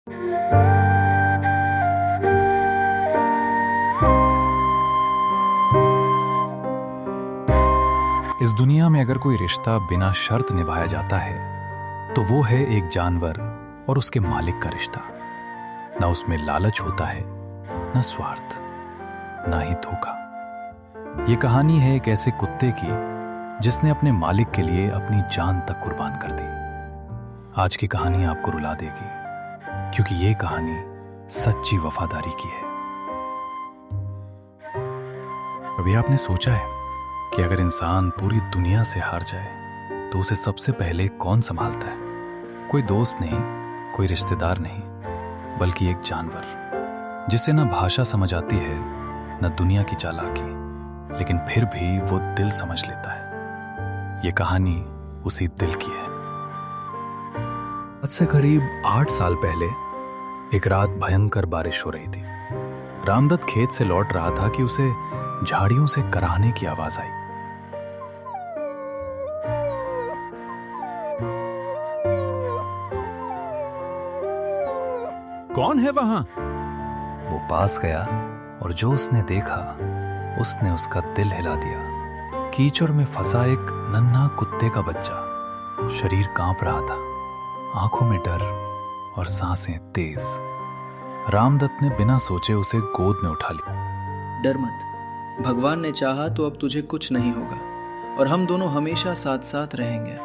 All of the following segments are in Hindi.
इस दुनिया में अगर कोई रिश्ता बिना शर्त निभाया जाता है तो वो है एक जानवर और उसके मालिक का रिश्ता। ना उसमें लालच होता है, ना स्वार्थ, ना ही धोखा। ये कहानी है एक ऐसे कुत्ते की जिसने अपने मालिक के लिए अपनी जान तक कुर्बान कर दी। आज की कहानी आपको रुला देगी क्योंकि ये कहानी सच्ची वफादारी की है। कभी आपने सोचा है कि अगर इंसान पूरी दुनिया से हार जाए तो उसे सबसे पहले कौन संभालता है? कोई दोस्त नहीं, कोई रिश्तेदार नहीं, बल्कि एक जानवर जिसे ना भाषा समझ आती है, ना दुनिया की चालाकी, लेकिन फिर भी वो दिल समझ लेता है। ये कहानी उसी दिल की है। आज से करीब 8 साल पहले एक रात भयंकर बारिश हो रही थी। रामदत्त खेत से लौट रहा था कि उसे झाड़ियों से कराहने की आवाज आई। कौन है वहां? वो पास गया और जो उसने देखा उसने उसका दिल हिला दिया। कीचड़ में फंसा एक नन्हा कुत्ते का बच्चा। शरीर कांप रहा था, आंखों में डर और सांसें तेज। रामदत्त ने बिना सोचे उसे गोद में उठा लिया। डर मत, भगवान ने चाहा तो अब तुझे कुछ नहीं होगा और हम दोनों हमेशा साथ साथ रहेंगे।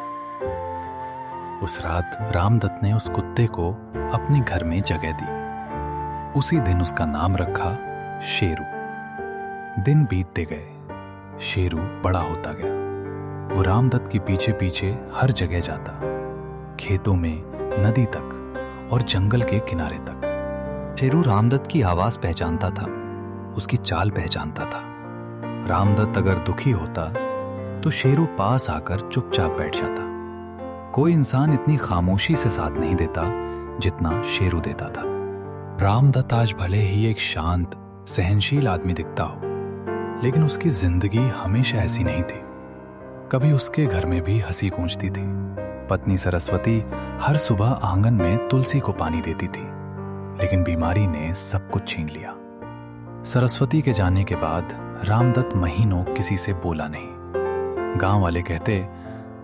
उस रात रामदत्त ने उस कुत्ते को अपने घर में जगह दी। उसी दिन उसका नाम रखा शेरू। दिन बीतते गए, शेरू बड़ा होता गया। वो रामदत्त के पीछे पीछे हर जगह जाता, खेतों में, नदी तक और जंगल के किनारे तक। शेरू रामदत्त की आवाज पहचानता था, उसकी चाल पहचानता था। रामदत्त अगर दुखी होता तो शेरू पास आकर चुपचाप बैठ जाता। कोई इंसान इतनी खामोशी से साथ नहीं देता जितना शेरू देता था। रामदत्त आज भले ही एक शांत, सहनशील आदमी दिखता हो, लेकिन उसकी जिंदगी हमेशा ऐसी नहीं थी। कभी उसके घर में भी हंसी गूंजती थी। पत्नी सरस्वती हर सुबह आंगन में तुलसी को पानी देती थी, लेकिन बीमारी ने सब कुछ छीन लिया। सरस्वती के जाने के बाद रामदत्त महीनों किसी से बोला नहीं। गांव वाले कहते,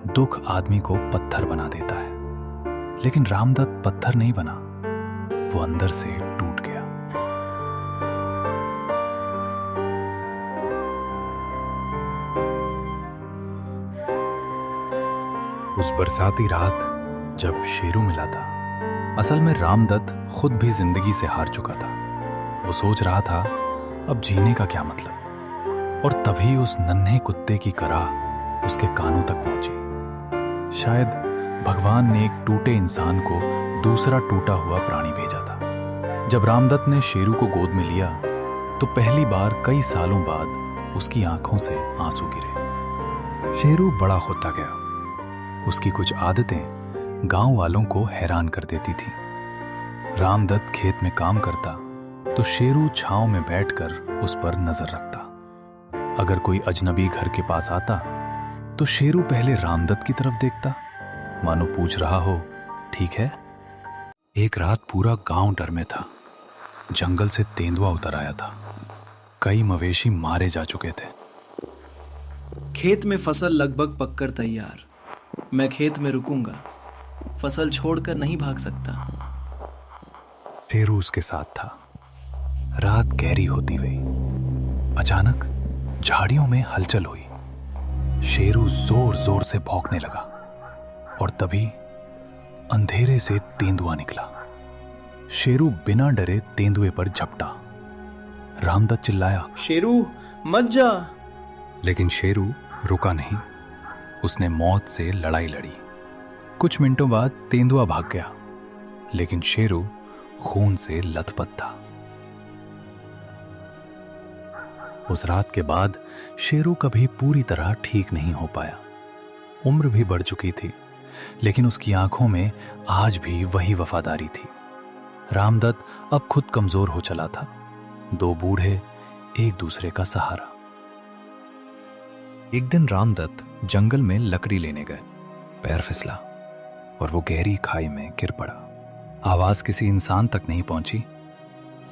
दुख आदमी को पत्थर बना देता है, लेकिन रामदत्त पत्थर नहीं बना, वो अंदर से टूट गया। उस बरसाती रात जब शेरू मिला था, असल में रामदत्त खुद भी जिंदगी से हार चुका था। वो सोच रहा था अब जीने का क्या मतलब। और तभी उस नन्हे कुत्ते की कराह उसके कानों तक पहुंची। शायद भगवान ने एक टूटे इंसान को दूसरा टूटा हुआ प्राणी भेजा था। जब रामदत्त ने शेरू को गोद में लिया तो पहली बार कई सालों बाद उसकी आंखों से आंसू गिरे। शेरू बड़ा होता गया। उसकी कुछ आदतें गांव वालों को हैरान कर देती थी। रामदत्त खेत में काम करता तो शेरू छांव में बैठकर उस पर नजर रखता। अगर कोई अजनबी घर के पास आता तो शेरू पहले रामदत्त की तरफ देखता, मानो पूछ रहा हो, ठीक है? एक रात पूरा गांव डर में था। जंगल से तेंदुआ उतर आया था। कई मवेशी मारे जा चुके थे। खेत में फसल लगभग पककर तैयार। मैं खेत में रुकूंगा, फसल छोड़कर नहीं भाग सकता। शेरू उसके साथ था। रात गहरी होती गई। अचानक झाड़ियों में हलचल हुई। शेरू जोर जोर से भौंकने लगा और तभी अंधेरे से तेंदुआ निकला। शेरू बिना डरे तेंदुए पर झपटा। रामदत्त चिल्लाया, शेरू मत जा। लेकिन शेरू रुका नहीं। उसने मौत से लड़ाई लड़ी। कुछ मिनटों बाद तेंदुआ भाग गया, लेकिन शेरू खून से लथपथ था। उस रात के बाद शेरू कभी पूरी तरह ठीक नहीं हो पाया। उम्र भी बढ़ चुकी थी, लेकिन उसकी आंखों में आज भी वही वफादारी थी। रामदत्त अब खुद कमजोर हो चला था। दो बूढ़े एक दूसरे का सहारा। एक दिन रामदत्त जंगल में लकड़ी लेने गए। पैर फिसला और वो गहरी खाई में गिर पड़ा। आवाज किसी इंसान तक नहीं पहुंची,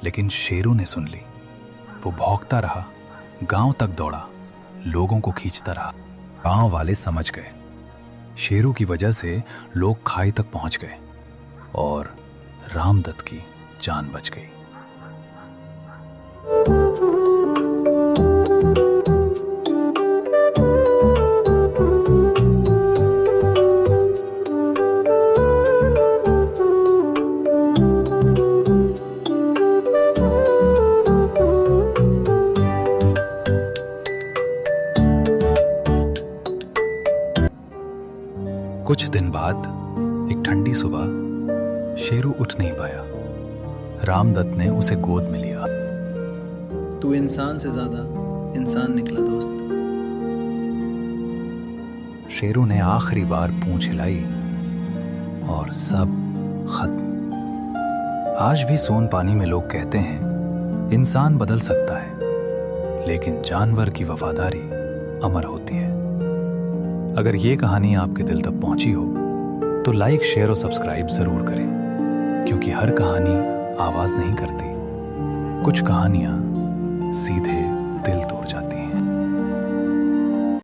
लेकिन शेरू ने सुन ली। वो भौंकता रहा, गांव तक दौड़ा, लोगों को खींचता रहा। गांव वाले समझ गए, शेरू की वजह से लोग खाई तक पहुंच गए और रामदत्त की जान बच गई। कुछ दिन बाद एक ठंडी सुबह शेरू उठ नहीं पाया। रामदत्त ने उसे गोद में लिया। तू इंसान से ज्यादा इंसान निकला दोस्त। शेरू ने आखिरी बार पूंछ हिलाई और सब खत्म। आज भी सोन पानी में लोग कहते हैं इंसान बदल सकता है, लेकिन जानवर की वफादारी अमर होती है। अगर ये कहानी आपके दिल तक पहुंची हो तो लाइक, शेयर और सब्सक्राइब जरूर करें, क्योंकि हर कहानी आवाज नहीं करती, कुछ कहानियां सीधे दिल तोड़ जाती हैं।